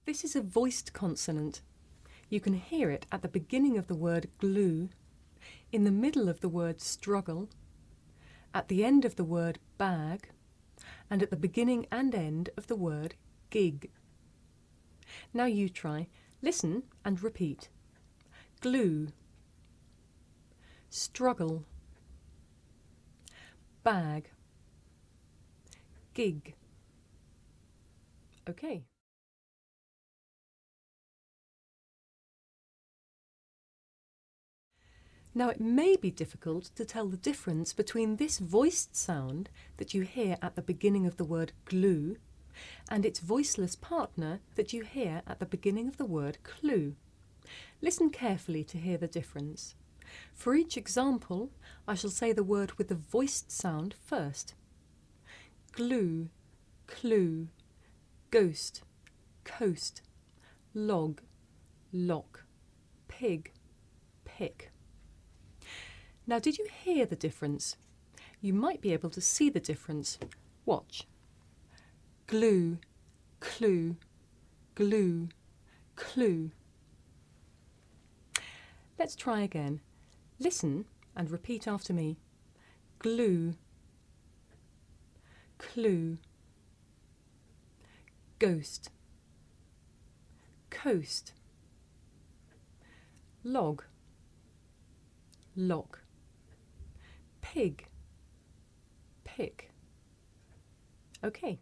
This is a voiced consonant. You can hear it at the beginning of the word glue, in the middle of the word struggle, at the end of the word bag, and at the beginning and end of the word gig. Now you try. Listen and repeat. Glue, struggle, bag, gig. Okay. Now it may be difficult to tell the difference between this voiced sound that you hear at the beginning of the word glue and its voiceless partner that you hear at the beginning of the word clue. Listen carefully to hear the difference. For each example, I shall say the word with the voiced sound first. Glue, clue, ghost, coast, log, lock, pig, pick. Now, did you hear the difference? You might be able to see the difference. Watch. Glue, clue, glue, clue. Let's try again. Listen and repeat after me. Glue, clue, ghost, coast, log, lock, pig, pick. Okay.